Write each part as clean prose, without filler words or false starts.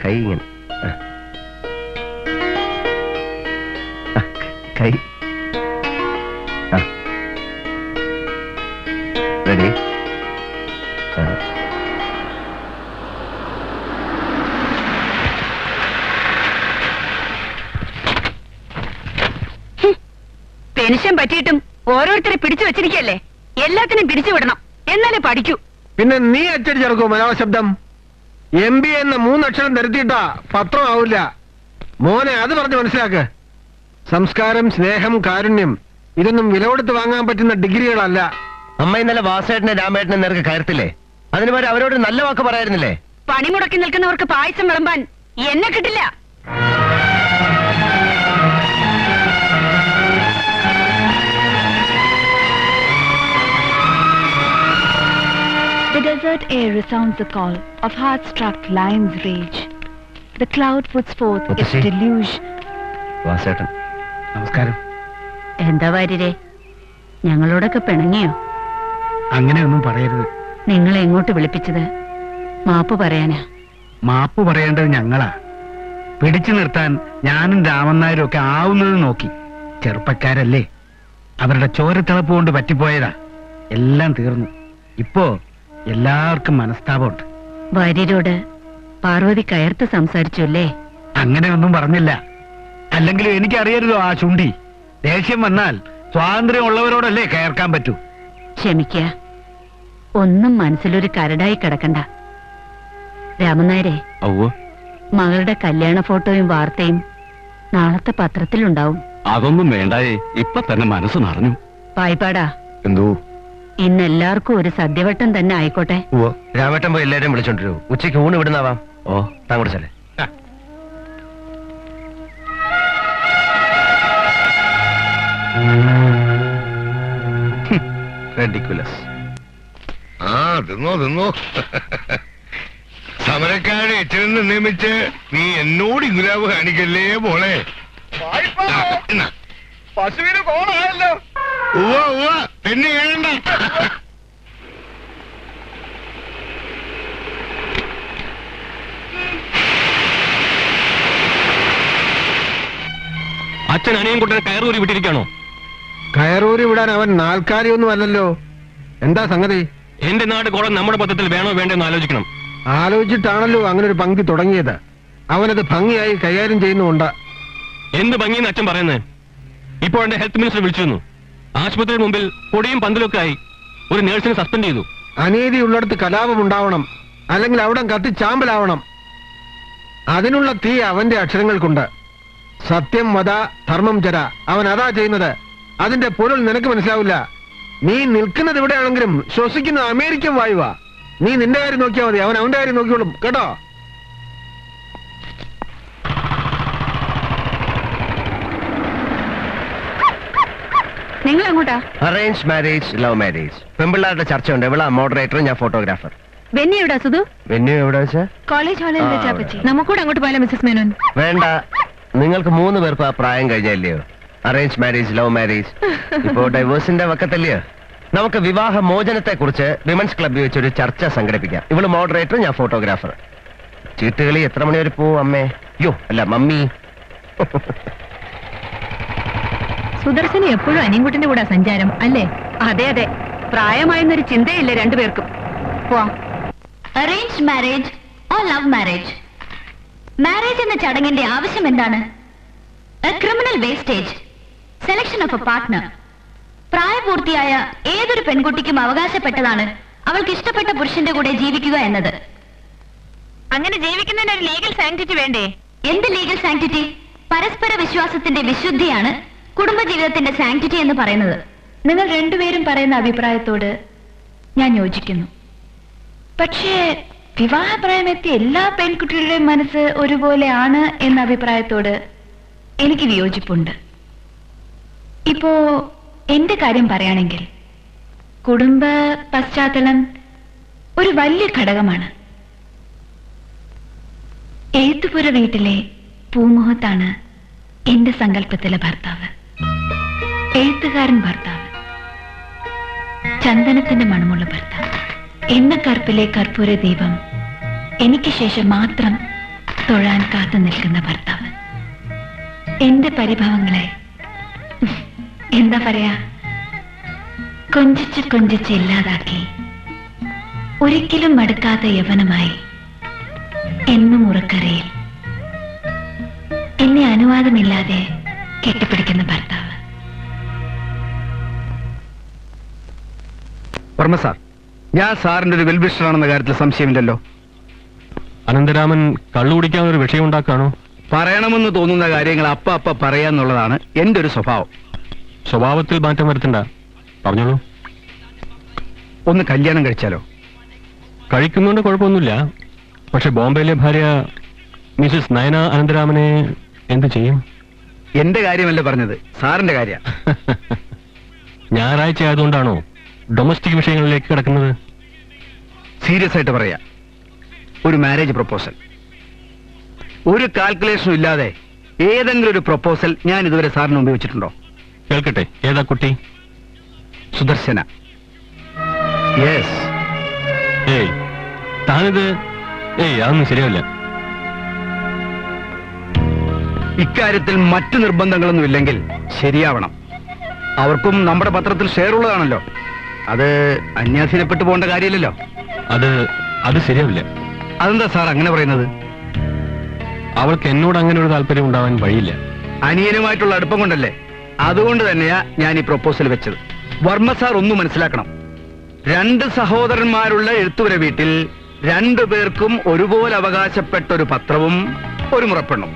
കൈ ഇങ്ങനെ കൈ റെഡി. പെൻഷൻ പറ്റിയിട്ടും ഓരോരുത്തരെ പിടിച്ചു വെച്ചിരിക്കല്ലേ. എല്ലാത്തിനും പിടിച്ചു വിടണം, എന്നാലേ പഠിക്കൂ. പിന്നെ നീ അച്ചടിച്ചിറക്കൂ മലയാള ശബ്ദം. MB എന്ന 3 അക്ഷരം തരുത്തിയിട്ടാ പത്രം ആവില്ല മോനെ. അത് പറഞ്ഞ് മനസ്സിലാക്ക്. സംസ്കാരം, സ്നേഹം, കാരുണ്യം ഇതൊന്നും വില കൊടുത്ത് വാങ്ങാൻ പറ്റുന്ന ഡിഗ്രികളല്ല. അമ്മ ഇന്നലെ വാസേട്ടനെ രാമേട്ടനെ നേർക്ക് കയറത്തില്ലേ? അതിന് വരെ അവരോട് നല്ല വാക്ക് പറയായിരുന്നില്ലേ? പണിമുടക്കി നിൽക്കുന്നവർക്ക് പായസം വിളമ്പാൻ എന്നെ കിട്ടില്ല. The desert air resounds the call of heart-struck lion's rage. The cloud puts forth its deluge. വാസേട്ടൻ നമസ്കാരം. എന്താ വാര്യരെ, ഞങ്ങളോടൊക്കെ പിണങ്ങിയോ? അങ്ങനെയൊന്നും പറയരുത്. നിങ്ങളെ എങ്ങോട്ട് വിളിപ്പിച്ചത് മാപ്പ് പറയാനാ? മാപ്പ് പറയേണ്ടത് ഞങ്ങളാ. പിടിച്ചു നിർത്താൻ ഞാനും രാമൻ നായരും ഒക്കെ ആവുന്നത് നോക്കി. ചെറുപ്പക്കാരല്ലേ, അവരുടെ ചോരത്തിളപ്പ് കൊണ്ട് പറ്റിപ്പോയതാ. എല്ലാം തീർന്നു. ഇപ്പോ എല്ലാവർക്കും മനസ്താപമുണ്ട്. വാര്യരോട് പാർവതി കയർത്ത് സംസാരിച്ചു അല്ലേ? അങ്ങനെയൊന്നും പറഞ്ഞില്ല. അല്ലെങ്കിലും എനിക്കറിയരുതോ ആ ചുണ്ടി. ദേഷ്യം വന്നാൽ സ്വാതന്ത്ര്യം ഉള്ളവരോടല്ലേ കയർക്കാൻ പറ്റൂ. ക്ഷമിക്ക, ഒന്നും മനസ്സിലൊരു കരടായി കിടക്കണ്ട. രാമനായരെ, മകളുടെ കല്യാണ ഫോട്ടോയും വാർത്തയും നാളത്തെ പത്രത്തിലുണ്ടാവും. അതൊന്നും വേണ്ടായേ, ഇപ്പൊ തന്നെ മനസ്സ് നിറഞ്ഞു. പായ്പാടാ, എന്തോ ഇന്ന് എല്ലാവർക്കും ഒരു സദ്യവട്ടം തന്നെ ആയിക്കോട്ടെ. രാമേട്ടൻ പോയി എല്ലാവരും വിളിച്ചോണ്ടിരൂ. ഉച്ചയ്ക്ക് ഊണ് ഇവിടുന്നാവാം. ഓ, താങ്കൂടെ ചെല്ലേ. Ridiculous. തിന്നോ സമരക്കാരെ എച്ചെന്ന് നിയമിച്ച് നീ എന്നോട് ഇങ്ങുലാവ് കാണിക്കല്ലേ മോളെ. പശുവിന് കോണായല്ലോ. പെണ്ണ് കേഴണ്ട. അച്ഛൻ അനിയൻകുട്ടനെ കയറൂരി വിട്ടിരിക്കാണോ? കയറൂരി വിടാൻ അവൻ നാൽക്കാലിയൊന്നും അല്ലല്ലോ. എന്താ സംഗതി? എന്റെ നാട് കുളം നമ്മുടെ പത്രത്തിൽ വേണോ വേണ്ടെന്ന് ആലോചിക്കണം. ആലോചിച്ചിട്ടാണല്ലോ അങ്ങനെ ഒരു പങ്കി തുടങ്ങിയത്. അവനത് ഭംഗിയായി കൈകാര്യം ചെയ്യുന്നുണ്ട്. എന്ത് ഭംഗിയെന്ന് അച്ഛൻ പറയുന്നത്? ഇപ്പോൾ എന്റെ ഹെൽത്ത് മിനിസ്റ്റർ വിളിച്ചിരുന്നു. ആശുപത്രിയുടെ മുമ്പിൽ പൊടിയും പന്തലൊക്കെ ആയി ഒരു നേഴ്സിനെ സസ്പെൻഡ് ചെയ്തു. അനീതി ഉള്ളിടത്ത് കലാപം ഉണ്ടാവണം, അല്ലെങ്കിൽ അവിടെ കത്തിച്ചാമ്പലാവണം. അതിനുള്ള തീ അവന്റെ അക്ഷരങ്ങൾക്കുണ്ട്. സത്യം വദ ധർമ്മം ചര. അവൻ അതാ ചെയ്യുന്നത്. അതിന്റെ പൊരുൾ നിനക്ക് മനസ്സിലാവില്ല. നീ നിൽക്കുന്നത് ഇവിടെയാണെങ്കിലും ശ്വസിക്കുന്നത് അമേരിക്കൻ വായുവാ. നീ നിന്റെ കാര്യം നോക്കിയാൽ മതി, അവൻ അവന്റെ കാര്യം നോക്കിയോളും കേട്ടോ. നിങ്ങൾ എങ്ങോട്ടാ? Arrange marriage, love marriage. പെമ്പിള്ളാരുടെ ചർച്ചയുണ്ട്. എവിടാ മോഡറേറ്റർ, ഞാൻ ഫോട്ടോഗ്രാഫർ. ബെന്നി എവിടാ? സുധു വെന്യൂ എവിടെ വെച്ചാ? കോളേജ് ഹാളിൽ വെച്ചാ പറ്റി. നമുക്കൂടെ അങ്ങോട്ട് പോയാലോ മിസ്സസ് മേനോൻ? വേണ്ട, നിങ്ങൾക്ക് 3 പേർക്കും ആ പ്രായം കഴിഞ്ഞല്ലയോ? Arrange marriage, love marriage. ഇപ്പോ ഡൈവേഴ്സിന്റെ വക്കത്തല്ലയോ? നമുക്ക് വിവാഹ മോചനത്തെ കുറിച്ച് വിമൻസ് ക്ലബ്ബിൽ വെച്ചൊരു ചർച്ച സംഘടിപ്പിക്കാം. ഇവള് മോഡറേറ്റർ, ഞാൻ ഫോട്ടോഗ്രാഫർ. ചീട്ടുകളി എത്ര മണി വരെ പോവും അമ്മേ? യോ അല്ല മമ്മി. സുദർശന് എപ്പോഴും അനിയൻകുട്ടിന്റെ കൂടെ സഞ്ചാരം അല്ലേ? അതെ അതെ, പ്രായമായെന്നൊരു ചിന്തയില്ല രണ്ടുപേർക്കും. Arrange marriage or love marriage? Marriage എന്ന ചടങ്ങിന്റെ ആവശ്യം എന്താണ്? A criminal wastage, selection of A partner. പ്രായപൂർത്തിയായ ഏതൊരു പെൺകുട്ടിക്കും അവകാശപ്പെട്ടതാണ് അവൾക്ക് ഇഷ്ടപ്പെട്ട പുരുഷന്റെ കൂടെ ജീവിക്കുക എന്നത്. അങ്ങനെ ജീവിക്കുന്നതിന് ഒരു ലീഗൽ സാങ്ക്ടിറ്റി വേണ്ടേ? എന്ത് ലീഗൽ സാങ്ക്ടിറ്റി? പരസ്പര വിശ്വാസത്തിന്റെ വിശുദ്ധിയാണ് കുടുംബജീവിതത്തിന്റെ സാങ്ക്ടിറ്റി എന്ന് പറയുന്നത്. നിങ്ങൾ രണ്ടുപേരും പറയുന്ന അഭിപ്രായത്തോട് ഞാൻ യോജിക്കുന്നു. പക്ഷേ വിവാഹപ്രായമെത്തിയ എല്ലാ പെൺകുട്ടികളുടെയും മനസ്സ് ഒരുപോലെയാണ് എന്ന അഭിപ്രായത്തോട് എനിക്ക് വിയോജിപ്പുണ്ട്. ഇപ്പോ എന്റെ കാര്യം പറയുകയാണെങ്കിൽ കുടുംബ പശ്ചാത്തലം ഒരു വലിയ ഘടകമാണ്. എഴുത്തുപുര വീട്ടിലെ പൂമുഖത്താണ് എന്റെ സങ്കല്പത്തിലെ ഭർത്താവ്. എഴുത്തുകാരൻ ഭർത്താവ്, ചന്ദനത്തിന്റെ മണമുള്ള ഭർത്താവ്, എണ്ണക്കറുപ്പിലെ കർപ്പൂര ദീപം എനിക്ക് ശേഷം മാത്രം തൊഴാൻ കാത്തു നിൽക്കുന്ന ഭർത്താവ്. എന്റെ പരിഭവങ്ങളെ എന്താ പറയാ, കൊഞ്ചിച്ച് കൊഞ്ചിച്ച് ഇല്ലാതാക്കി ഒരിക്കലും മടുക്കാത്ത യവനമായി എന്നും ഉറക്കരയിൽ എന്നെ അനുവാദമില്ലാതെ കെട്ടിപ്പിടിക്കുന്ന ഭർത്താവ്. വർമ്മ സാർ, ഞാൻ സാറിന്റെ ഒരു വെൽവിഷറാണെന്ന കാര്യത്തിൽ സംശയമില്ലല്ലോ. അനന്തരാമൻ കള്ളു കുടിക്കാൻ ഒരു വിഷയം ഉണ്ടാക്കാണോ? പറയണമെന്ന് തോന്നുന്ന കാര്യങ്ങൾ അപ്പ പറയാന്നുള്ളതാണ് എന്റെ ഒരു സ്വഭാവം. സ്വഭാവത്തിൽ മാറ്റം വരുത്തണ്ട, പറഞ്ഞോളൂ. ഒന്ന് കല്യാണം കഴിച്ചാലോ? കഴിക്കുന്നുണ്ട്, കുഴപ്പമൊന്നുമില്ല. പക്ഷെ ബോംബെയിലെ ഭാര്യ മിസസ് നയന അനന്തരാമനെ എന്ത് ചെയ്യും? എന്റെ കാര്യമല്ല പറഞ്ഞത്, സാറിന്റെ കാര്യ. ഞായറാഴ്ച ആയതുകൊണ്ടാണോ ഡൊമസ്റ്റിക് വിഷയങ്ങളിലേക്ക് കിടക്കുന്നത്? സീരിയസ് ആയിട്ട് പറയാ, ഒരു മാരേജ് പ്രപ്പോസൽ. ഒരു കാൽക്കുലേഷനും ഇല്ലാതെ ഏതെങ്കിലും ഒരു പ്രപ്പോസൽ ഞാൻ ഇതുവരെ സാറിന് മുമ്പ് വെച്ചിട്ടുണ്ടോ? കേൾക്കട്ടെ, ഏതാ കുട്ടി? സുദർശന. യെസ്. ഏയ് താനിത് അതൊന്നും ശരിയല്ല. ഇക്കാര്യത്തിൽ മറ്റു നിർബന്ധങ്ങളൊന്നും ഇല്ലെങ്കിൽ ശരിയാവണം. അവർക്കും നമ്മുടെ പത്രത്തിൽ ഷെയർ ഉള്ളതാണല്ലോ. അത് അന്യാധീനപ്പെട്ടു പോകേണ്ട കാര്യമില്ലല്ലോ. അത് ശരിയാവില്ല. അതെന്താ സാർ അങ്ങനെ പറയുന്നത്? അവൾക്ക് എന്നോട് അങ്ങനെ ഒരു താല്പര്യം ഉണ്ടാവാൻ വഴിയില്ല. അനിയനുമായിട്ടുള്ള അടുപ്പം കൊണ്ടല്ലേ? അതുകൊണ്ട് തന്നെയാ ഞാൻ ഈ പ്രൊപ്പോസൽ വെച്ചത്. വർമ്മ സാർ ഒന്നും മനസ്സിലാക്കണം. 2 സഹോദരന്മാരുള്ള എഴുത്തുവര വീട്ടിൽ 2 പേർക്കും ഒരുപോലെ അവകാശപ്പെട്ട ഒരു പത്രവും ഒരു മുറപ്പെണ്ണും,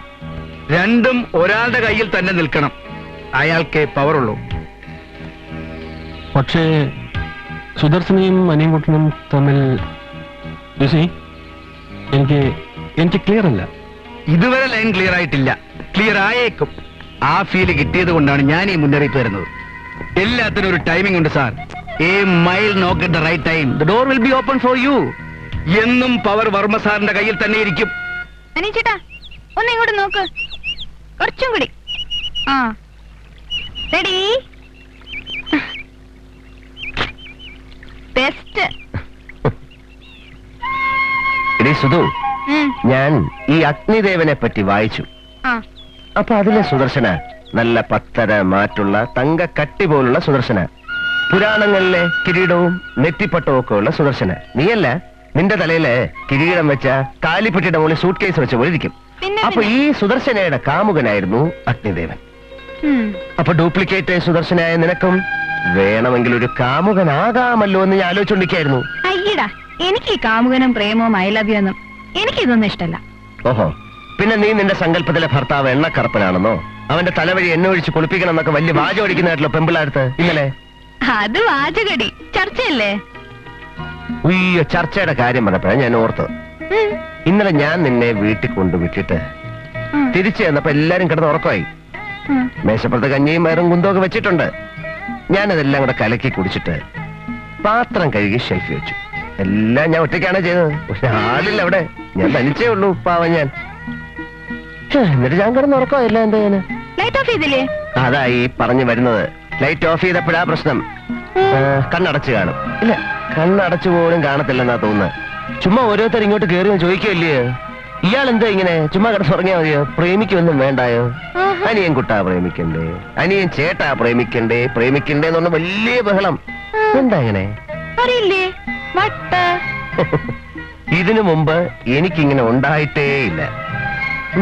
രണ്ടും ഒരാളുടെ കയ്യിൽ തന്നെ നിൽക്കണം. അയാൾക്കേ പവറുള്ളൂ. പക്ഷേ സുദർശനയും അനിയൻകുട്ടനും തമ്മിൽ എനിക്ക് ക്ലിയർ അല്ല. ഇതുവരെ ലൈൻ ക്ലിയർ ആയിട്ടില്ല. ക്ലിയർ ആയേക്കും. ആ ഫീല് കിട്ടിയത് കൊണ്ടാണ് ഞാൻ ഈ മുന്നറിയിപ്പ് തരുന്നത്. എല്ലാത്തിനും ഒരു ടൈമിംഗ് ഉണ്ട് sir. A mile knock at the right time, the door will be open for you. എന്നും പവർ വർമ്മ സാറിന്റെ കയ്യിൽ തന്നെ ഇരിക്കും. ചേട്ടാ ഒന്ന് ഇങ്ങോട്ട് നോക്ക്, കുറച്ചും കൂടി. ആ റെഡി, ബെസ്റ്റ്. സുധു, ഞാൻ ഈ അഗ്നിദേവനെ പറ്റി വായിച്ചു. അപ്പൊ അതിലെ സുദർശന നല്ല പത്തര മാറ്റുള്ള തങ്ക കട്ടി പോലുള്ള സുദർശന, പുരാണങ്ങളിലെ കിരീടവും നെറ്റിപ്പട്ടവും ഒക്കെ ഉള്ള സുദർശന. നീയല്ല, നിന്റെ തലയില് കിരീടം വെച്ച കാലിപ്പെട്ടിയുടെ മുകളിൽ സൂട്ട് കേസ് വെച്ച പോലെ ഇരിക്കും. അപ്പൊ ഈ സുദർശനയുടെ കാമുകനായിരുന്നു അഗ്നിദേവൻ. അപ്പൊ ഡ്യൂപ്ലിക്കേറ്റ് സുദർശനായ നിനക്കും വേണമെങ്കിൽ ഒരു കാമുകനാകാമല്ലോ എന്ന് ഞാൻ ആലോചിച്ചോണ്ടിരിക്കായിരുന്നു. അയ്യടാ, എനിക്ക് ഈ കാമുകനും പ്രേമവും ഐ ലവ് യു എന്നും എനിക്കിതൊന്നും ഇഷ്ടല്ല. ഓഹോ, പിന്നെ നീ നിന്റെ സങ്കല്പത്തിലെ ഭർത്താവ് എണ്ണക്കറപ്പനാണെന്നോ അവന്റെ തലവഴി എണ്ണ ഒഴിച്ച് കുളിപ്പിക്കണം എന്നൊക്കെ വലിയ വാചം അടിക്കുന്നതായിട്ടല്ലോ പെമ്പിളാടുത്ത് ഇന്നലെ. അത് വാചകടി, ചർച്ചയല്ലേ? ഉയ്യോ, ചർച്ചയുടെ കാര്യം പറഞ്ഞപ്പോഴാണ് ഞാൻ ഓർത്തത്. ഇന്നലെ ഞാൻ നിന്നെ വീട്ടിൽ കൊണ്ടുവിട്ടിട്ട് തിരിച്ചു ചെന്നപ്പോ എല്ലാരും കിടന്ന് ഉറക്കമായി. മേശപ്പുറത്ത് കഞ്ഞിയും വയറും കുന്തമൊക്കെ വെച്ചിട്ടുണ്ട്. ഞാനതെല്ലാം കൂടെ കലക്കി കുടിച്ചിട്ട് പാത്രം കഴുകി ഷെൽഫി വെച്ചു. എല്ലാം ഞാൻ ഒറ്റയ്ക്കാണ് ചെയ്തത്. പക്ഷെ ആളില്ല അവിടെ, ഞാൻ തനിച്ചേ ഉള്ളൂ. പാവം ഞാൻ. എന്നിട്ട് ഞാൻ കിടന്ന് ഉറക്കമായില്ല. എന്താ ഞാന് ലൈറ്റ് ഓഫ് ചെയ്തില്ലേ? അതാ ഈ പറഞ്ഞു വരുന്നത്. ലൈറ്റ് ഓഫ് ചെയ്തപ്പോഴാ പ്രശ്നം. കണ്ണടച്ച് കാണും. ഇല്ല, കണ്ണടച്ചു പോലും കാണത്തില്ലെന്നാ തോന്നുന്നത്. ചുമ്മാ ഓരോരുത്തർ ഇങ്ങോട്ട് കയറിയോ ചോദിക്കല്ലേ, ഇയാൾ എന്താ ഇങ്ങനെ ചുമ്മാ കിടന്നുറങ്ങിയാ മതിയോ? പ്രേമിക്കൊന്നും വേണ്ടായോ? അനിയൻ കുട്ടാ പ്രേമിക്കണ്ടേ, അനിയൻ ചേട്ടാ പ്രേമിക്കണ്ടേ എന്ന് പറഞ്ഞ വലിയ ബഹളം. എന്താ ഇങ്ങനെ അറിയില്ലേ? ഇതിനു മുമ്പ് എനിക്കിങ്ങനെ ഉണ്ടായിട്ടേ ഇല്ല.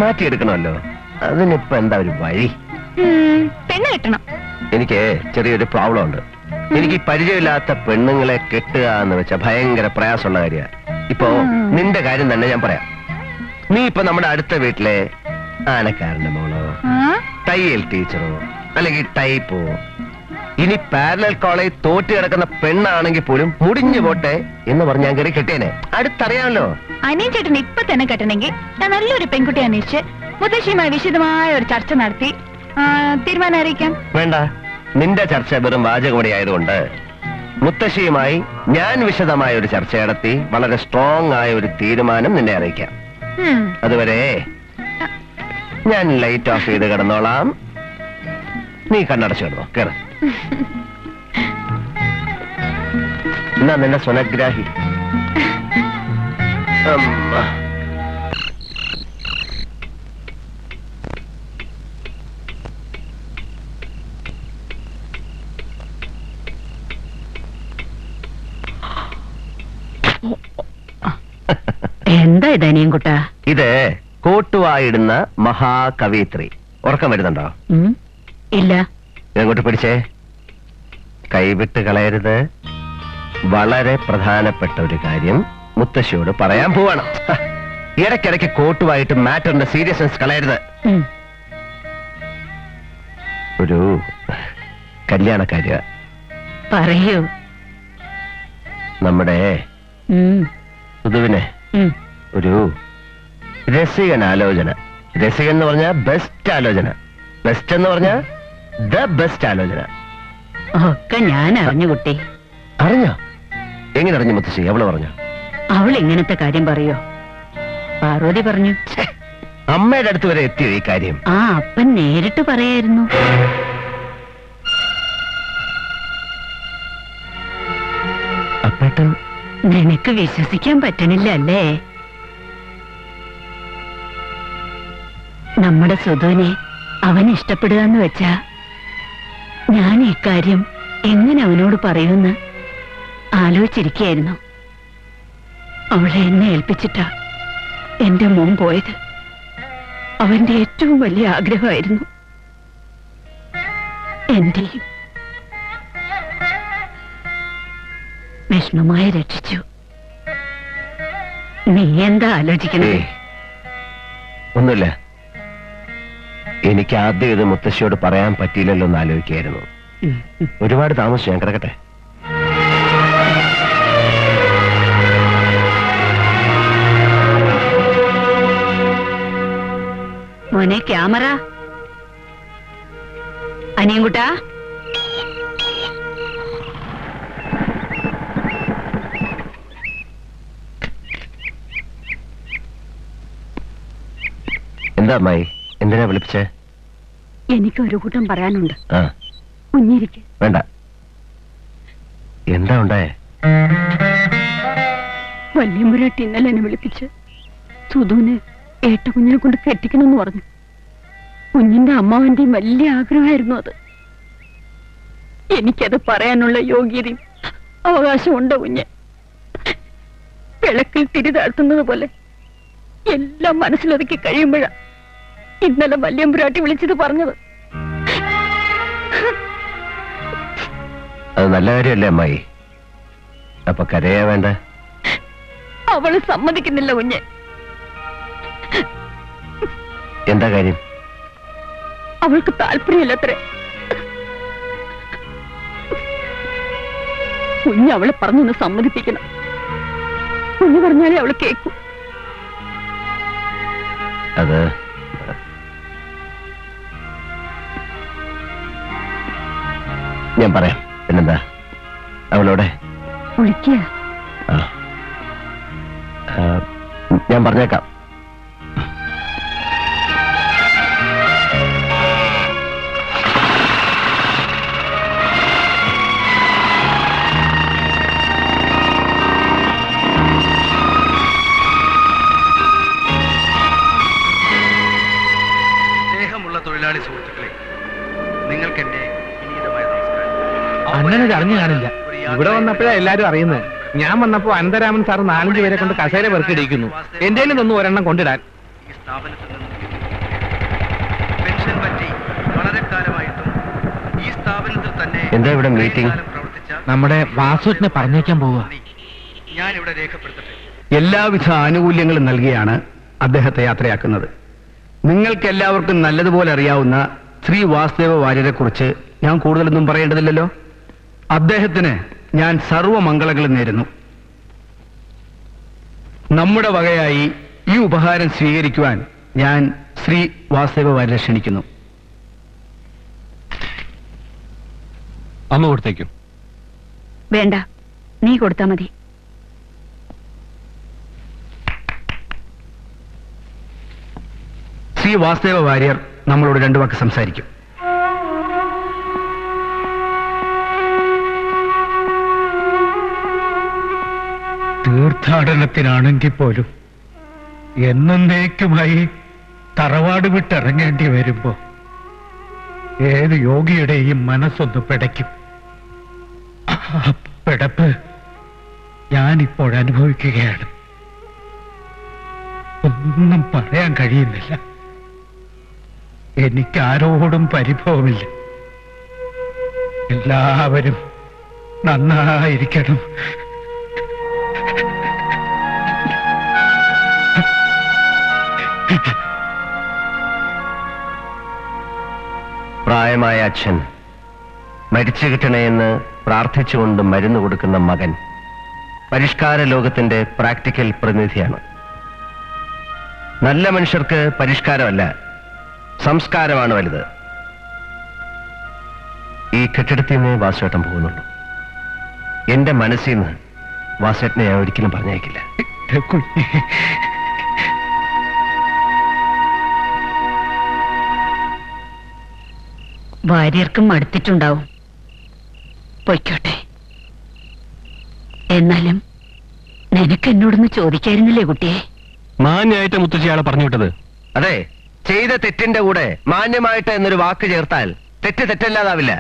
മാറ്റിയെടുക്കണമല്ലോ. അതിനിപ്പോ എന്താ ഒരു വഴി? പെണ്ണ് കെട്ടണം. എനിക്ക് ചെറിയൊരു പ്രോബ്ലം ഉണ്ട്. എനിക്ക് പരിചയമില്ലാത്ത പെണ്ണുങ്ങളെ കെട്ടുക എന്ന് വെച്ചാൽ ഭയങ്കര പ്രയാസമുള്ള കാര്യമാണ്. ഇപ്പോ നിന്റെ കാര്യം തന്നെ ഞാൻ പറയാം. നീ ഇപ്പൊ നമ്മുടെ അടുത്ത വീട്ടിലെ ആനക്കാരന്റെ മോളോ, തയ്യൽ ടീച്ചറോ, അല്ലെങ്കിൽ ടൈപ്പോ, ഇനി പാരലൽ കോളേജ് തോറ്റ് കിടക്കുന്ന പെണ്ണാണെങ്കിൽ പോലും മുടിഞ്ഞു പോട്ടെ എന്ന് പറഞ്ഞ് ഞാൻ കയറി കെട്ടിയേനെ. അടുത്തറിയാമല്ലോ. അനിയൻ ചേട്ടൻ ഇപ്പൊ തന്നെ കെട്ടണമെങ്കിൽ ഞാൻ നല്ലൊരു പെൺകുട്ടി അന്വേഷിച്ച് മുത്തശ്ശിയുമായി വിശദമായ ഒരു ചർച്ച നടത്തി തീരുമാനം അറിയിക്കാം. വേണ്ട, നിന്റെ ചർച്ച വെറും വാചകമടി ആയതുകൊണ്ട് മുത്തശ്ശിയുമായി ഞാൻ വിശദമായ ഒരു ചർച്ച നടത്തി വളരെ സ്ട്രോങ് ആയ ഒരു തീരുമാനം നിന്നെ അറിയിക്കാം. അതുവരെ ഞാൻ ലൈറ്റ് ഓഫ് ചെയ്ത് കിടന്നോളാം. നീ കണ്ണടച്ചു കിടന്നോ. കേറ. എന്നാ നിന്നെ സ്വനഗ്രാഹി. എന്താ ഇത് അനിയൻകുട്ടാ? ഇത് കോട്ടുവായിടുന്ന മഹാകവയിത്രി. ഉറക്കം വരുന്നുണ്ടോ? ഇല്ല. ഇതങ്ങോട്ട് പിടിച്ചേ. കൈവിട്ട് കളയരുത്. വളരെ പ്രധാനപ്പെട്ട ഒരു കാര്യം മുത്തശ്ശിയോട് പറയാൻ പോവാണ്. ഇടയ്ക്കിടയ്ക്ക് കോട്ടുവായിട്ട് മാറ്ററിന്റെ സീരിയസ്നെസ് കളയരുത്. ഒരു കല്യാണക്കാര്യ പറയൂ. നമ്മുടെ സുധുവിനെ ഒരു രസികൻ ആലോചന. രസികൻ എന്ന് പറഞ്ഞ ബെസ്റ്റ് ആലോചന. ബെസ്റ്റ് എന്ന് പറഞ്ഞ ദ ബെസ്റ്റ് ആലോചന. ഒക്കെ ഞാൻ അറിഞ്ഞു കുട്ടി. അറിഞ്ഞോ? എങ്ങനെ അറിഞ്ഞു മുത്തശ്ശി? അവള് പറഞ്ഞോ? അവൾ ഇങ്ങനത്തെ കാര്യം പറയോ? പാർവതി പറഞ്ഞു. അമ്മയുടെ അടുത്ത് വരെ എത്തിയോ ഈ കാര്യം? ആ അപ്പൻ നേരിട്ട് പറയായിരുന്നു. അപ്പേട്ടൻ നിനക്ക് വിശ്വസിക്കാൻ പറ്റണില്ല അല്ലേ? നമ്മുടെ സുധുവിനെ അവൻ ഇഷ്ടപ്പെടുക എന്ന് വെച്ചാ ഞാൻ ഇക്കാര്യം എങ്ങനെ അവനോട് പറയുമെന്ന് ആലോചിച്ചിരിക്കുകയായിരുന്നു. അവളെ എന്നെ ഏൽപ്പിച്ചിട്ടാ എന്റെ മോൻ പോയത്. അവന്റെ ഏറ്റവും വലിയ ആഗ്രഹമായിരുന്നു. എന്റെയും. വിഷ്ണുമായി രക്ഷിച്ചു. നീ എന്താ ആലോചിക്കണേ? ഒന്നുമില്ല. എനിക്ക് ആദ്യം ഇത് മുത്തശ്ശിയോട് പറയാൻ പറ്റിയില്ലല്ലോ എന്ന് ആലോചിക്കായിരുന്നു. ഒരുപാട് താമസിച്ചു. ഞാൻ കിടക്കട്ടെ. മോനെ ക്യാമറ. അനിയൻകുട്ടാ, എന്താ അമ്മായി? എന്തിനാ വിളിപ്പിച്ചേ? എനിക്ക് ഒരു കൂട്ടം പറയാനുണ്ട്. ആ കുഞ്ഞിരിക്ക്. വേണ്ട. എന്താ ഉണ്ടായേ? വല്യമ്പുരാട്ടി ഇന്നലെ എന്നെ വിളിപ്പിച്ച് സുധുവിന് ഏട്ട കുഞ്ഞിനെ കൊണ്ട് കെട്ടിക്കണമെന്ന് പറഞ്ഞു. കുഞ്ഞിന്റെ അമ്മാവന്റെയും വലിയ ആഗ്രഹമായിരുന്നു അത്. എനിക്കത് പറയാനുള്ള യോഗ്യതയും അവകാശമുണ്ടോ? കുഞ്ഞ് വിളക്കിൽ തിരി താഴ്ത്തുന്നത് പോലെ എല്ലാം മനസ്സിലൊതുക്കി കഴിയുമ്പോഴാ ഇന്നലെ വല്യമ്പുരാട്ടി വിളിച്ചത് പറഞ്ഞത്. അത് നല്ല കാര്യമല്ലേ അമ്മായി? അപ്പൊ കരയാ വേണ്ട? അവള് സമ്മതിക്കുന്നില്ല കുഞ്ഞ്. എന്താ കാര്യം? അവൾക്ക് താല്പര്യമില്ലത്രേ. കുഞ്ഞ് അവളെ പറഞ്ഞൊന്ന് സമ്മതിപ്പിക്കണം. കുഞ്ഞ് പറഞ്ഞാലേ അവള് കേൾക്കൂ. അത് ഞാൻ പറയാം. പിന്നെന്താ? അവളോടെ വിളിക്കുക. ഞാൻ പറഞ്ഞേക്കാം. സ്നേഹമുള്ള തൊഴിലാളി സുഹൃത്തുക്കളെ, നിങ്ങൾക്ക് എന്റെ വിനീതമായ നമസ്കാരം. അണ്ണനത് അറിഞ്ഞു കാണില്ല. ഇവിടെ വന്നപ്പോഴാ എല്ലാരും അറിയുന്നത്. ഞാൻ വന്നപ്പോ അനന്തരാമൻ സാർ 4-5 പേരെ കൊണ്ട് കസേര പെറുക്കിടിക്കുന്നു. എന്തേലും തന്നു ഒരെണ്ണം കൊണ്ടിടാൻ. ഈ സ്ഥാപനത്തിൽ നിന്ന് പെൻഷൻ പറ്റി വളരെ കാലമായിട്ടും ഈ സ്ഥാപനത്തിൽ തന്നെ എന്താ ഇവിടെ മീറ്റിംഗ്? പ്രവർത്തിച്ച നമ്മുടെ വാസുവിനെ പറഞ്ഞേക്കാൻ പോവുക. ഞാൻ ഇവിടെ രേഖപ്പെടുത്തട്ടെ. എല്ലാവിധ ആനുകൂല്യങ്ങളും നൽകിയാണ് അദ്ദേഹത്തെ യാത്രയാക്കുന്നത്. നിങ്ങൾക്ക് എല്ലാവർക്കും നല്ലതുപോലെ അറിയാവുന്ന ശ്രീ വാസുദേവ വാര്യരെ കുറിച്ച് ഞാൻ കൂടുതലൊന്നും പറയേണ്ടതില്ലല്ലോ. അദ്ദേഹത്തിന് ഞാൻ സർവമംഗളങ്ങളും നേരുന്നു. നമ്മുടെ വകയായി ഈ ഉപഹാരം സ്വീകരിക്കുവാൻ ഞാൻ ശ്രീ വാസുദേവ വാര്യരെ ക്ഷണിക്കുന്നു. അമ്മ കൊടുത്തേക്കും. വേണ്ട, നീ കൊടുത്താ മതി. ശ്രീ വാസുദേവ വാര്യർ നമ്മളോട് 2 വാക്ക് സംസാരിക്കും. തീർത്ഥാടനത്തിനാണെങ്കിൽ പോലും എന്നേക്കുമായി തറവാട് വിട്ടിറങ്ങേണ്ടി വരുമ്പോ ഏത് യോഗിയുടെയും മനസ്സൊന്ന് പിടയ്ക്കും. ആ പിടപ്പ് ഞാനിപ്പോഴനുഭവിക്കുകയാണ്. ഒന്നും പറയാൻ കഴിയുന്നില്ല. എനിക്ക് ആരോടും പരിഭവമില്ല. എല്ലാവരും നന്നായിരിക്കണം. പ്രായമായ അച്ഛൻ, മരിച്ചു കിട്ടണേന്ന് പ്രാർത്ഥിച്ചുകൊണ്ട് മരുന്ന് കൊടുക്കുന്ന മകൻ പരിഷ്കാര ലോകത്തിന്റെ പ്രാക്ടിക്കൽ പ്രതിനിധിയാണ്. നല്ല മനുഷ്യർക്ക് പരിഷ്കാരമല്ല, സംസ്കാരമാണ് വലുത്. ഈ കെട്ടിടത്തിൽ നിന്ന് വാസുവേട്ടൻ പോകുന്നുള്ളൂ. എന്റെ മനസ്സിൽ നിന്ന് വാസുവേട്ടനെ ഞാൻ ഒരിക്കലും പറഞ്ഞയക്കില്ല. കുഞ്ഞെ, ഭാര്യർക്കും മടുത്തിട്ടുണ്ടാവും. പൊയ്ക്കോട്ടെ. എന്നാലും നിനക്ക് എന്നോടൊന്ന് ചോദിക്കായിരുന്നില്ലേ കുട്ടിയെ? മാന്യായിട്ട് മുത്തശ്ശിയാളെ പറഞ്ഞു വിട്ടത്. അതെ, ചെയ്ത തെറ്റിന്റെ കൂടെ മാന്യമായിട്ട് എന്നൊരു വാക്ക് ചേർത്താൽ തെറ്റ് തെറ്റല്ലാതാവില്ല.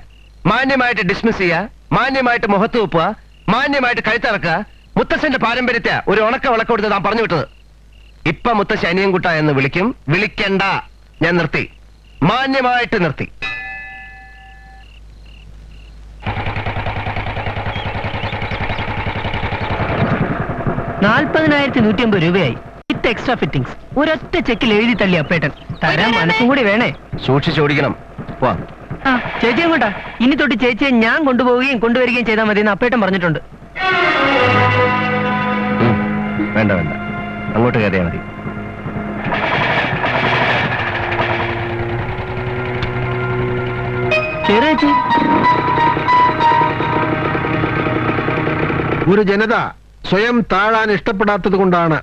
മാന്യമായിട്ട് ഡിസ്മിസ് ചെയ്യുക, മാന്യമായിട്ട് മുഖത്ത് വെക്കുക, മാന്യമായിട്ട് കഴുത്തിറക്കുക. മുത്തശ്ശന്റെ പാരമ്പര്യത്തെ ഒരു ഉണക്ക വിളക്ക് കൊടുത്ത് താൻ പറഞ്ഞു വിട്ടത്. ഇപ്പൊ മുത്തശ്ശി അനിയൻകുട്ട എന്ന് വിളിക്കും. വിളിക്കണ്ട, ഞാൻ നിർത്തി, മാന്യമായിട്ട് നിർത്തി. ₹40,150 വിത്ത് എക്സ്ട്രാ ഫിറ്റിംഗ്സ്. ഒരൊറ്റ ചെക്കിൽ എഴുതി തള്ളി അപ്പേട്ടൻ. തരാൻ മനസ്സും കൂടി വേണേ. സൂക്ഷിച്ചോടിക്കണം. വാ. ചേച്ചി എങ്ങോട്ടാ? ഇനി തൊട്ട് ചേച്ചിയെ ഞാൻ കൊണ്ടുപോവുകയും കൊണ്ടുവരികയും ചെയ്താൽ മതി എന്ന് അപ്പേട്ടൻ പറഞ്ഞിട്ടുണ്ട്. വേണ്ട വേണ്ട, അങ്ങോട്ട് കയറിയാൽ മതി. ചേച്ചി, ഒരു ജനത സ്വയം താഴാൻ ഇഷ്ടപ്പെടാത്തത് കൊണ്ടാണ്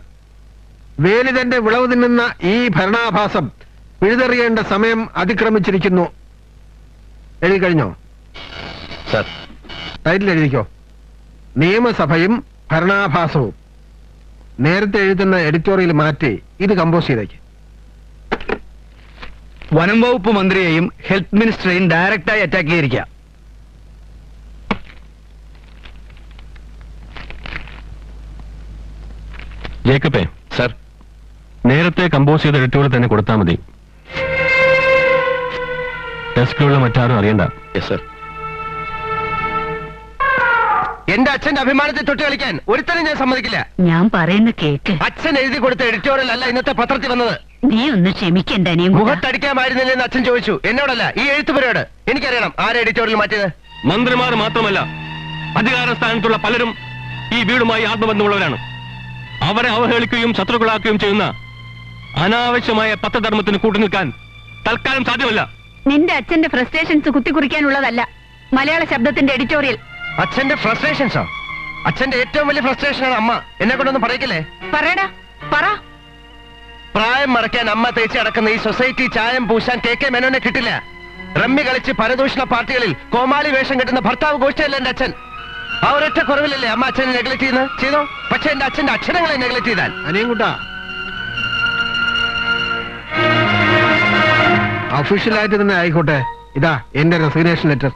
വേലിതന്റെ വിളവ് തിന്നുന്ന ഈ ഭരണാഭാസം പിഴുതെറിയേണ്ട സമയം അതിക്രമിച്ചിരിക്കുന്നു. എഴുതി കഴിഞ്ഞോ? സർ, ടൈറ്റിൽ എഴുതിക്കോ. നിയമസഭയും ഭരണാഭാസവും. നേരത്തെ എഴുതുന്ന എഡിറ്റോറിയൽ മാറ്റി ഇത് കമ്പോസ് ചെയ്തേക്ക്. വനം വകുപ്പ് മന്ത്രിയെയും ഹെൽത്ത് മിനിസ്റ്ററെയും ഡയറക്റ്റായി അറ്റാക്ക് ചെയ്തിരിക്കുക. ജേക്കബേ, സർ, നേരത്തെ കമ്പോസ് ചെയ്ത എഡിറ്റോറിയൽ തന്നെ കൊടുത്താൽ മതി. ഡെസ്കിലുള്ള മറ്റാരും അറിയണ്ട. സർ. എന്റെ അച്ഛന്റെ അഭിമാനത്തെ തൊട്ട് കളിക്കാൻ ഒരുത്തരും ഞാൻ സമ്മതിക്കില്ല. ഞാൻ പറയുന്ന കേക്ക്. അച്ഛൻ എഴുതി കൊടുത്ത എഡിറ്റോറിയൽ അല്ല ഇന്നത്തെ പത്രത്തിൽ വന്നത്. നീ ഒന്ന് ക്ഷമിക്കണ്ട. മുഖത്തടിക്കാമായിരുന്നില്ലെന്ന് അച്ഛൻ ചോദിച്ചു. എന്നോടല്ല, ഈ എഴുത്തുപുരയോട്. എനിക്കറിയണം ആരെ എഡിറ്റോറിയൽ മാറ്റിയത്. മന്ത്രിമാർ മാത്രമല്ല, അധികാര സ്ഥാനത്തുള്ള പലരും ഈ വീടുമായി ആത്മബന്ധമുള്ളവരാണ്. അവരെ അവഹേളിക്കുകയും ശത്രുക്കളാക്കുകയും ചെയ്യുന്ന അനാവശ്യമായ പത്രധർമ്മത്തിന് കൂട്ടുനിൽക്കാൻ തൽക്കാലം സാധ്യമല്ല. നിന്റെ അച്ഛന്റെ ഫ്രസ്ട്രേഷൻസ് കുത്തിക്കുറിക്കാനുള്ളതല്ല മലയാള ശബ്ദത്തിന്റെ എഡിറ്റോറിയൽ. അച്ഛന്റെ ഫ്രസ്ട്രേഷൻസോ? അച്ഛന്റെ ഏറ്റവും വലിയ ഫ്രസ്ട്രേഷനാണ് അമ്മ. എന്നെ കൊണ്ടൊന്നും പറയിക്കില്ലേ? പറയടാ, പറ. പ്രായം മറയ്ക്കാൻ അമ്മ തേച്ച് അടക്കുന്ന ഈ സൊസൈറ്റി ചായം പൂശാൻ കെ മേനോനെ കിട്ടില്ല. റമ്മി കളിച്ച് പരദൂഷണ പാർട്ടികളിൽ കോമാളി വേഷം കെട്ടുന്ന ഭർത്താവ് ഗോഷ്ഠയല്ല എന്റെ അച്ഛൻ. ആ ഒരൊറ്റ കുറവിലല്ലേ അമ്മ അച്ഛനെ നെഗ്ലക്ട് ചെയ്യുന്നത്? ചെയ്തോ. പക്ഷെ എന്റെ അച്ഛന്റെ അക്ഷരങ്ങളെ നെഗ്ലക്ട് ചെയ്താൽ. അനിയൻകുട്ടാ, ഒഫീഷ്യലായിട്ട് തന്നെ ആയിക്കോട്ടെ. ഇതാ എന്റെ റെസിഗ്നേഷൻ ലെറ്റർ.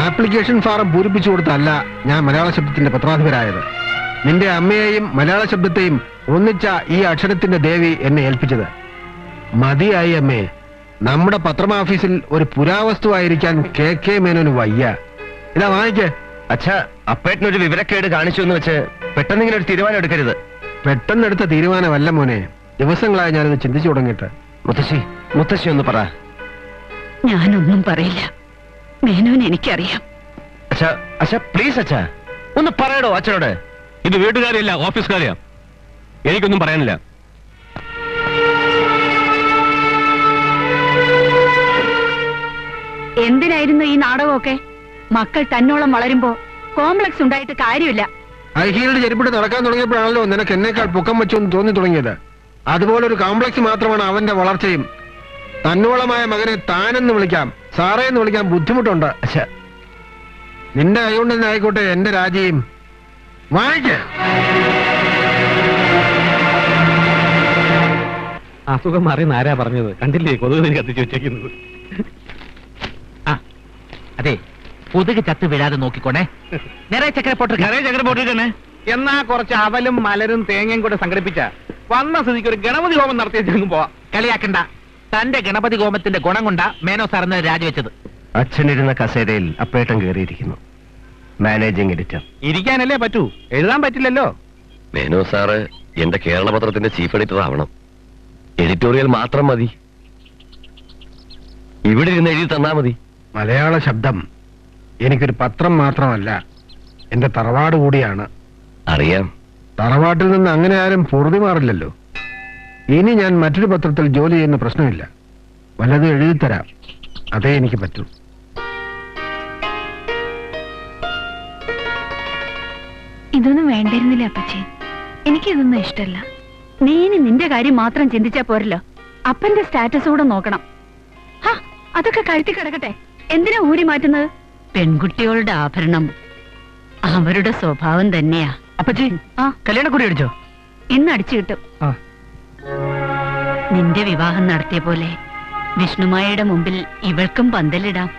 ആപ്ലിക്കേഷൻ ഫാറം പൂരിപ്പിച്ചു കൊടുത്തല്ല ഞാൻ മലയാള ശബ്ദത്തിന്റെ പത്രാധിപരായത്. നിന്റെ അമ്മയെയും മലയാള ശബ്ദത്തെയും ഒന്നിച്ച ഈ അക്ഷരത്തിന്റെ ദേവി എന്നെ ഏൽപ്പിച്ചത്. മതിയായി അമ്മേ. നമ്മുടെ പത്രമാഫീസിൽ ഒരു പുരാവസ്തുവായിരിക്കാൻ കെ മേനോന് വയ്യ. ഇതാ വാങ്ങിക്കേ. അച്ഛാ, അപ്പേട്ടനൊരു വിവരക്കേട് കാണിച്ചു എന്ന് വെച്ച് പെട്ടെന്ന് ഇങ്ങനെ ഒരു തീരുമാനം എടുക്കരുത്. പെട്ടെന്നെടുത്ത തീരുമാനമല്ല മോനെ. ദിവസങ്ങളായി ഞാനിത് ചിന്തിച്ചു തുടങ്ങിയിട്ട്. മുത്തശ്ശി ഒന്ന് പറ. ഞാനൊന്നും പറയില്ല. മേനോൻ എനിക്കറിയാം. അച്ഛാ പ്ലീസ് അച്ഛാ, ഒന്ന് പറയടോ അച്ഛനോട്. ഇത് വീട്ടുകാരെയല്ല, ഓഫീസുകാരെയാ. എനിക്കൊന്നും പറയാനില്ല. എന്തിനായിരുന്നു ഈ നാടകമൊക്കെ? മക്കൾ തന്നോളം വളരുമ്പോ കോംപ്ലക്സ് ഉണ്ടായിട്ട് കാര്യമില്ല. ഹൈഹീൽഡ് ചെരുപ്പിട്ട് നടക്കാൻ തുടങ്ങിയപ്പോഴാണല്ലോ നിനക്ക് എന്നേക്കാൾ പൊക്കം വെച്ചു എന്ന് തോന്നി തുടങ്ങിയത്. അതുപോലെ ഒരു കോംപ്ലക്സ് മാത്രമാണ് അവന്റെ വളർച്ചയും. തന്നോളമായ മകനെ താനെന്ന് വിളിക്കാം, സാറേ എന്ന് വിളിക്കാൻ ബുദ്ധിമുട്ടുണ്ട്. നിന്റെ കൈകൊണ്ട് തന്നെ ആയിക്കോട്ടെ എന്റെ രാജിയും. വാങ്ങിക്ക. അസുഖം മാറിയെന്ന് ആരാ പറഞ്ഞത്? കണ്ടില്ലേ കൊതുക് കത്തിച്ചു വെച്ചേക്കുന്നത്. അതെ, കൊതുക് ചത്ത് വീഴാതെ നോക്കിക്കോണേ. നിറയെ ചക്കര പോട്ട് തന്നെ. എന്നാ കുറച്ച് അവലും മലരും തേങ്ങയും കൂടെ സംഘടിപ്പിച്ച വന്ന സ്ഥിതിക്ക് ഒരു ഗണപതി ഹോമം നടത്തിയെങ്കിലും പോവാം. കളിയാക്കണ്ട. തന്റെ ഗണപതി ഹോമത്തിന്റെ ഗുണം കൊണ്ടാ മേനോ സാറിന് രാജിവെച്ചത്. അച്ഛനിരുന്ന കസേരയിൽ അപ്പേട്ടൻ കയറിയിരിക്കുന്നു. Managing editor. ഇരിക്കാനല്ലേ പറ്റൂ, എഴുതാൻ പറ്റില്ലല്ലോ. മേനോ സാറ് എന്റെ കേരള പത്രത്തിന്റെ ചീഫ് എഡിറ്റർ ആവണം. എഡിറ്റോറിയൽ മാത്രം മതി. ഇവിടെ ഇരുന്ന് എഴുതി തന്നാ മതി. മലയാള ശബ്ദം എനിക്കൊരു പത്രം മാത്രമല്ല, എന്റെ തറവാട് കൂടിയാണ്. അറിയാം. തറവാട്ടിൽ നിന്ന് അങ്ങനെ ആരും പൊറുതി മാറില്ലല്ലോ. ഇനി ഞാൻ മറ്റൊരു പത്രത്തിൽ ജോലി ചെയ്യുന്ന പ്രശ്നമില്ല. വല്ലതും എഴുതിത്തരാം, അതേ എനിക്ക് പറ്റൂ. ഇതൊന്നും വേണ്ടിയിരുന്നില്ല അപ്പച്ചി. എനിക്കിതൊന്നും ഇഷ്ടല്ല. നീ ഇനി നിന്റെ കാര്യം മാത്രം ചിന്തിച്ചാ പോരല്ലോ, അപ്പന്റെ സ്റ്റാറ്റസ് കൂടെ നോക്കണം. ഹാ, അതൊക്കെ കഴുത്തി കിടക്കട്ടെ, എന്തിനാ ഊരി മാറ്റുന്നത്? പെൺകുട്ടികളുടെ ആഭരണം അവരുടെ സ്വഭാവം തന്നെയാ. അപ്പച്ചി, ആ, കല്യാണക്കുറി അടിച്ചോ? ഇന്ന് അടിച്ചു കിട്ടും. ആ. നിന്റെ വിവാഹം നടത്തിയ പോലെ വിഷ്ണുമായയുടെ മുമ്പിൽ ഇവൾക്കും പന്തലിടാം.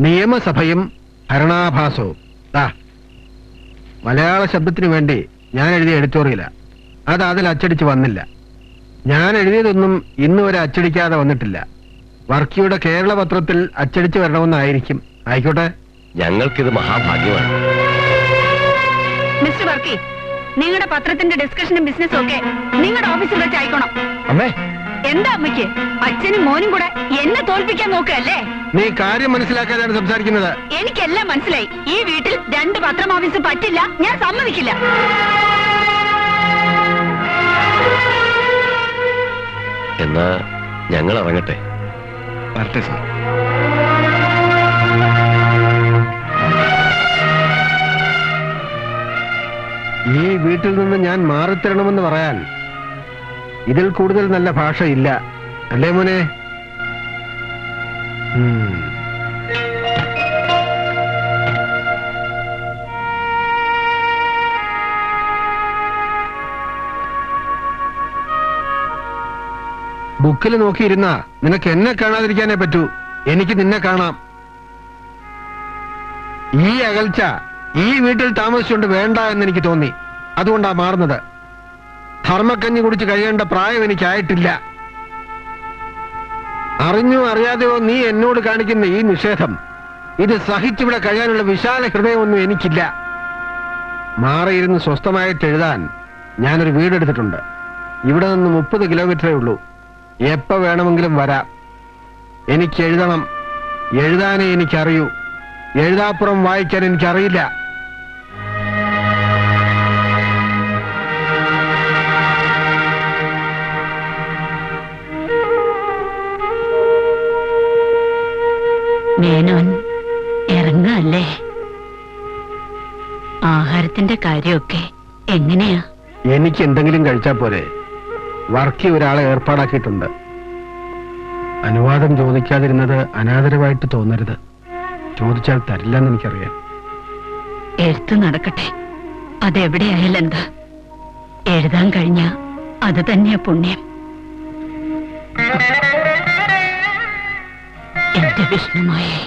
നിയമസഭയും ഭരണാഭാസവും. മലയാള ശബ്ദത്തിന് വേണ്ടി ഞാൻ എഴുതിയ എഡിറ്റോറിയല. അത് അതിൽ അച്ചടിച്ച് വന്നില്ല. ഞാൻ എഴുതിയതൊന്നും ഇന്ന് വരെ അച്ചടിക്കാതെ വന്നിട്ടില്ല. വർക്കിയുടെ കേരള പത്രത്തിൽ അച്ചടിച്ച് വരണമെന്നായിരിക്കും. ആയിക്കോട്ടെ. ഞങ്ങൾക്കിത് മഹാഭാഗ്യമാണ്. മിസ്റ്റർ വർക്കി, നിങ്ങളുടെ പത്രത്തിന്റെ ഡിസ്കഷനും ബിസിനസ്സും ഒക്കെ നിങ്ങളുടെ ഓഫീസിൽ വെച്ച് ആയിക്കോണം. അമ്മേ, എന്താ അമ്മയ്ക്ക്? അച്ഛനും മോനും കൂടെ എന്നെ തോൽപ്പിക്കാൻ നോക്കുകയല്ലേ? നീ കാര്യം മനസ്സിലാക്കാനാണ് സംസാരിക്കുന്നത്. എനിക്കെല്ലാം മനസ്സിലായി. ഈ വീട്ടിൽ 2 പത്രം ഓഫീസ് പറ്റില്ല, ഞാൻ സമ്മതിക്കില്ല. എന്നാ ഞങ്ങൾ ഇറങ്ങട്ടെ. വരട്ടെ സാർ. ഈ വീട്ടിൽ നിന്ന് ഞാൻ മാറിത്തരണമെന്ന് പറയാൻ ഇതിൽ കൂടുതൽ നല്ല ഭാഷ ഇല്ല, അല്ലേ മോനെ? ബുക്കിൽ നോക്കിയിരുന്ന നിനക്ക് എന്നെ കാണാതിരിക്കാനേ പറ്റൂ. എനിക്ക് നിന്നെ കാണാം. ഈ അകൽച്ച ഈ വീട്ടിൽ താമസിച്ചുകൊണ്ട് വേണ്ട എന്ന് എനിക്ക് തോന്നി. അതുകൊണ്ടാ മാറുന്നത്. ധർമ്മക്കഞ്ഞി കുടിച്ച് കഴിയേണ്ട പ്രായം എനിക്കായിട്ടില്ല. അറിഞ്ഞോ അറിയാതെയോ നീ എന്നോട് കാണിക്കുന്ന ഈ നിഷേധം, ഇത് സഹിച്ചിവിടെ കഴിയാനുള്ള വിശാല ഹൃദയമൊന്നും എനിക്കില്ല. മാറിയിരുന്ന് സ്വസ്ഥമായിട്ട് എഴുതാൻ ഞാനൊരു വീടെടുത്തിട്ടുണ്ട്. ഇവിടെ നിന്ന് 30 കിലോമീറ്ററേ ഉള്ളൂ. എപ്പോ വേണമെങ്കിലും വരാം. എനിക്ക് എഴുതണം. എഴുതാനേ എനിക്കറിയൂ. എഴുതാപ്പുറം വായിക്കാൻ എനിക്കറിയില്ല. മേനോൻ ഇറങ്ങല്ലേ? ആഹാരത്തിന്റെ കാര്യമൊക്കെ എങ്ങനെയാ? എനിക്ക് എന്തെങ്കിലും കഴിച്ചാൽ പോരെ? വർക്കി ഒരാളെ ഏർപ്പാടാക്കിയിട്ടുണ്ട്. അനുവാദം ചോദിക്കാതിരുന്നത് അനാദരവായിട്ട് തോന്നരുത്. ചോദിച്ചാൽ തരില്ലെന്ന് എനിക്കറിയാം. എഴുത്ത് നടക്കട്ടെ, അതെവിടെയായാലും എന്താ. എഴുതാൻ കഴിഞ്ഞ അത് തന്നെയാ പുണ്യം. എന്റെ വിഷ്ണുമായേ,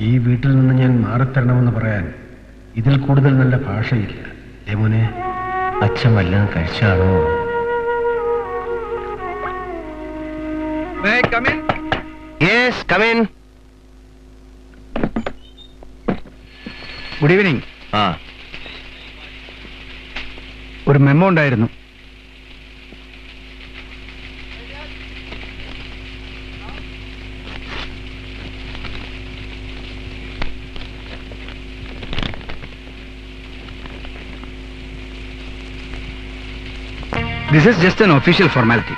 ഈ വീട്ടിൽ നിന്ന് ഞാൻ മാറിത്തരണമെന്ന് പറയാൻ ഇതിൽ കൂടുതൽ നല്ല ഭാഷയില്ല. മോനെ, അച്ഛൻ വല്ലതും കഴിച്ചാണോ? Yes, come in. Good evening. ആ, ഒരു മെമ്മോ ഉണ്ടായിരുന്നു. This is just an official formality.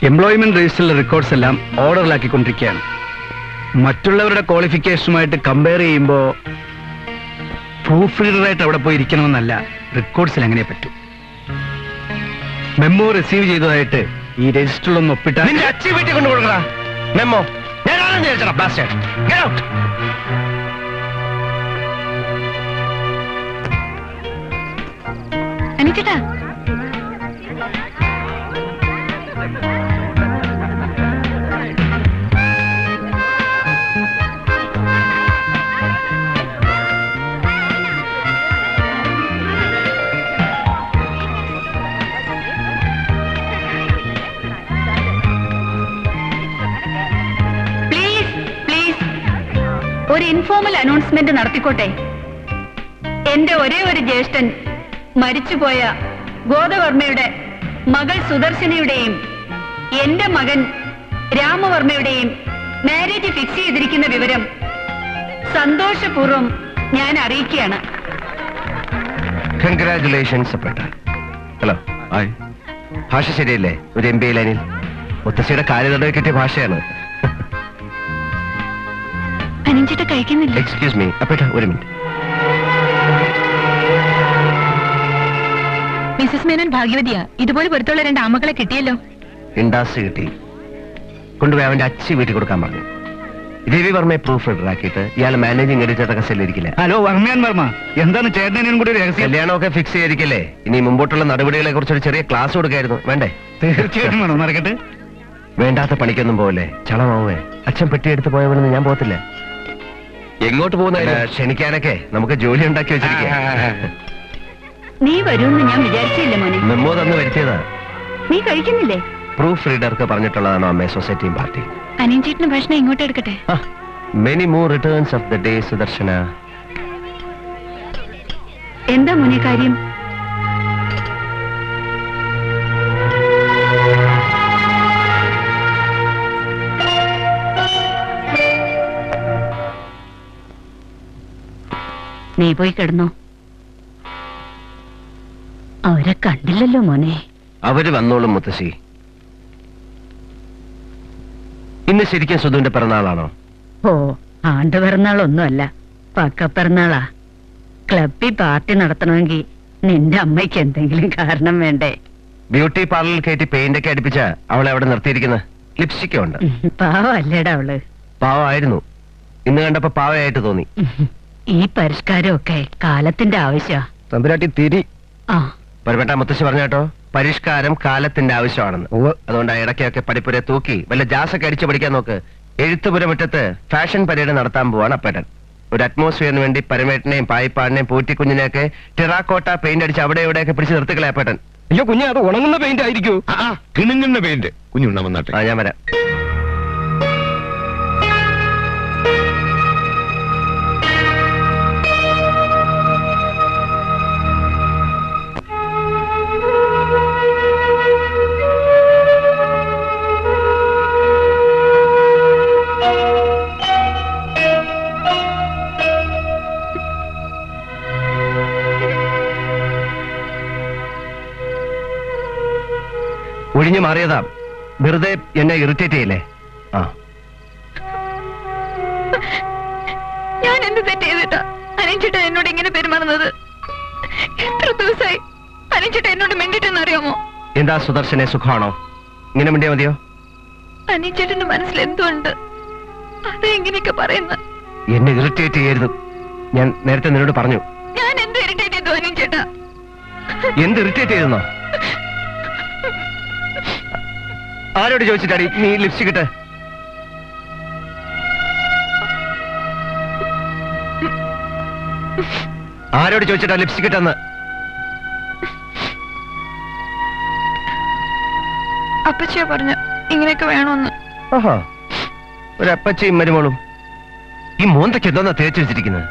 Employment രജിസ്റ്ററിലെ റെക്കോർഡ്സ് എല്ലാം ഓർഡറിലാക്കിക്കൊണ്ടിരിക്കുകയാണ്. മറ്റുള്ളവരുടെ ക്വാളിഫിക്കേഷനുമായിട്ട് കമ്പയർ ചെയ്യുമ്പോൾ പ്രൂഫ് റീഡറായിട്ട് അവിടെ പോയി ഇരിക്കണമെന്നല്ല, റെക്കോർഡ്സിൽ എങ്ങനെ പറ്റൂ. മെമ്മോ റിസീവ് ചെയ്തതായിട്ട് ഈ രജിസ്റ്ററിലൊന്ന് ഒപ്പിട്ടാൽ നിന്റെ അച്ഛൻ വീട്ടിൽ കൊണ്ടു കൊടുക്കടാ മെമ്മോ. ഞാനാണെന്ന് വിചാരിച്ചടാ ബാസ്റ്റേഡ്. Get out. അനിച്ചേട്ടാ, ഒരു ഇൻഫോർമൽ അനൗൺസ്മെന്റ് നടത്തിക്കോട്ടെ. എന്റെ ഒരേ ഒരു ജ്യേഷ്ഠൻ മരിച്ചുപോയ ഗോദവർമ്മയുടെ മകൾ സുദർശനയുടെയും എന്റെ മകൻ രാമവർമ്മയുടെയും മാരേജ് ഫിക്സ് ചെയ്തിരിക്കുന്ന വിവരം സന്തോഷപൂർവ്വം ഞാൻ അറിയിക്കുകയാണ്. കൺഗ്രാറ്റുലേഷൻസ് അപ്പേട്ട. ഹലോ, ഭാഷ ശരിയല്ലേ? ഒരു MBA ലൈനിൽ മുത്തശ്ശിയുടെ കാര്യതടവ് കിട്ടിയ ഭാഷയാണ്. അനിഞ്ചേട്ട കഴിക്കുന്നില്ല. എക്സ്ക്യൂസ് മീ അപ്പേട്ട, ഒരു മിനിറ്റ്. മിസസ് മേനോൻ ഭാഗ്യവതിയാ. ഇതുപോലെ പുറത്തുള്ള 2 ആമക്കളെ കിട്ടിയല്ലോ. ഇൻഡാസ് കിട്ടി. കൊണ്ടുപോയി അവന്റെ അച്ഛൻ വീട്ടിൽ കൊടുക്കാൻ പറഞ്ഞു. രവി വർമ്മയെ പ്രൂഫ് റീഡറാക്കിയിട്ട് ഇയാൾ മാനേജിംഗ് എഡിറ്റർ കസേലിരിക്കില്ല. ഹലോ വർമ്മയാൻ വർമ്മ, എന്താണ് ചേട്ടനും കൂടി രഹസ്യം? കല്യാണമൊക്കെ ഫിക്സ് ചെയ്തിരിക്കല്ലേ? ഇനി മുമ്പോട്ടുള്ള നടപടികളെ കുറിച്ച് ഒരു ചെറിയ ക്ലാസ് കൊടുക്കായിരുന്നു. വേണ്ടേ? തീർച്ചയായിട്ടും വേണം. നടക്കട്ടെ. വേണ്ടാത്ത പണിക്കൊന്നും പോവല്ലേ, ചളമാവേ. അച്ഛൻ പെട്ടിയെടുത്ത് പോയവനെന്ന് ഞാൻ പോകത്തില്ല. എങ്ങോട്ട് പോകുന്ന? ക്ഷണിക്കാനൊക്കെ നമുക്ക് ജോലി ഉണ്ടാക്കി വെച്ചിരിക്കുക. നീ വരുമെന്ന് ഞാൻ വിചാരിച്ചില്ല മോനെ. മെമ്മോ തന്ന് വരുത്തിയതാ. നീ കഴിക്കുന്നില്ലേ? പ്രൂഫ് റീഡർക്ക് പറഞ്ഞിട്ടുള്ളതാണോ അമ്മേ സൊസൈറ്റിയും പാർട്ടി? അനിഞ്ചേട്ടന് ഭക്ഷണം ഇങ്ങോട്ട് എടുക്കട്ടെ. Many more returns of the day Sudarshana. എന്താ മോനെ കാര്യം? നീ പോയി കിടന്നോ. അവരെ കണ്ടില്ലല്ലോ മോനെ. അവര് വന്നോളും മുത്തശ്ശി. ഇന്ന് ശരിക്കും സുധുവിന്റെ പിറന്നാളാണോ? ഓ, ആണ്ട് പിറന്നാളൊന്നുമല്ല, പക്ക പിറന്നാളാ. ക്ലബിൽ പാർട്ടി നടത്തണമെങ്കിൽ നിന്റെ അമ്മയ്ക്ക് എന്തെങ്കിലും കാരണം വേണ്ടേ? ബ്യൂട്ടി പാർലറിൽ കയറ്റി പെയിന്റ് ഒക്കെ അടിപ്പിച്ച അവളെ അവിടെ നിർത്തിയിരിക്കുന്നത്. ലിപ്സ്റ്റിക്കും ഉണ്ട്. പാവല്ലേടാ അവള്. പാവമായിരുന്നു. ഇന്ന് കണ്ടപ്പോ പാവയായിട്ട് തോന്നി. ഈ പരിഷ്കാരമൊക്കെ കാലത്തിന്റെ ആവശ്യ. തമ്പുരാട്ടി തിരി. ആ, പരിപെട്ട മുത്തശ്ശി പറഞ്ഞ കേട്ടോ, പരിഷ്കാരം കാലത്തിന്റെ ആവശ്യമാണെന്ന്. അതുകൊണ്ട് ഇടയ്ക്കൊക്കെ പഠിപ്പുരെ തൂക്കി വല്ല ജാസൊക്കെ അടിച്ചു പഠിക്കാൻ നോക്ക്. എഴുത്തുപുര മുറ്റത്ത് ഫാഷൻ പരേഡ് നടത്താൻ പോവാണ് അപ്പേട്ടൻ. ഒരു അറ്റ്മോസ്ഫിയറിന് വേണ്ടി പരമേട്ടനെയും പായിപ്പാടിനെയും പൂറ്റിക്കുഞ്ഞിനെയൊക്കെ ടെറാക്കോട്ട പെയിന്റ് അടിച്ച് അവിടെ ഇവിടെയൊക്കെ പിടിച്ച് നിർത്തിക്കളെ അപ്പേട്ടൻ. അയ്യോ കുഞ്ഞ്, അത് ഉണങ്ങുന്ന പെയിന്റ് ആയിരിക്കും. കിണുങ്ങുന്ന പെയിന്റ്. കുഞ്ഞുണ്ണ വന്നാട്ടെ. ഞാൻ വരാം. ഒഴിഞ്ഞു മാറിയതാ. വെറുതെ എന്നെ ഇറിറ്റേറ്റ് ചെയ്യില്ലേ? ഞാൻ എന്ത് തെറ്റ് ചെയ്തിട്ടാ അനിഞ്ചേട്ട എന്നോട് ഇങ്ങനെ പെരുമാറുന്നത്? എത്ര ദിവസമായി അനിഞ്ചേട്ട എന്നോട് മിണ്ടിട്ടെന്ന് അറിയാമോ? എന്താ സുദർശനെ, സുഖമാണോ? ഇങ്ങനെ മിണ്ടിയാ മതിയോ? അനിഞ്ചേട്ടന്റെ മനസ്സിൽ എന്തുണ്ട്? അത് എങ്ങനെയൊക്കെ പറയുന്നത്? എന്നെ ഇറിറ്റേറ്റ് ചെയ്യരുത്. ഞാൻ നേരത്തെ നിന്നോട് പറഞ്ഞു. ഞാൻ എന്ത് ഇറിറ്റേറ്റ് ചെയ്തു അനിഞ്ചേട്ട? എന്ത് ഇറിറ്റേറ്റ് ചെയ്തെന്നോ? ആരോട് ചോദിച്ചിട്ടാടി നീ ലിപ്സ്റ്റിക് ഇട്ട്? ആരോട് ചോദിച്ചിട്ടാ ലിപ്സ്റ്റിക് ഇട്ടെന്ന്? അപ്പച്ചിയാ പറഞ്ഞു ഇങ്ങനെയൊക്കെ വേണമെന്ന്. ഓഹോ, ഒരു അപ്പച്ചയും മരുമോളും. ഈ മോന്തയ്ക്ക് എന്തോന്നാ തേച്ച് വെച്ചിരിക്കുന്നത്?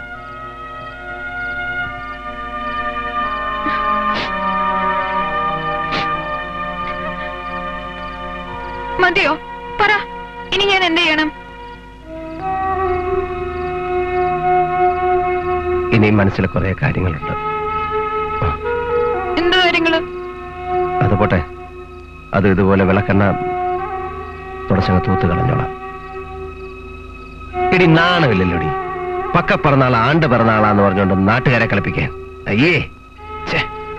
മതിയോ? പറ, ഇനി ഞാൻ എന്ത് ചെയ്യണം? ഇനിയും മനസ്സിൽ കുറെ കാര്യങ്ങളുണ്ട്. എന്ത് കാര്യങ്ങള്? അത് പോട്ടെ, അത് ഇതുപോലെ വിളക്കെണ്ണ തുടച്ചങ്ങ് തൂത്ത് കളഞ്ഞോളാം. ഇടി നാണമില്ലല്ലോടി, പക്ക പിറന്നാൾ ആണ്ട് പിറന്നാളാന്ന് പറഞ്ഞോണ്ട് നാട്ടുകാരെ കളിപ്പിക്കാൻ. അയ്യേ,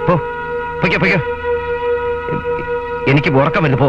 പോ, പൊയ്ക്കോ പൊയ്ക്കോ, എനിക്ക് ഉറക്കം വരുന്നു, പോ.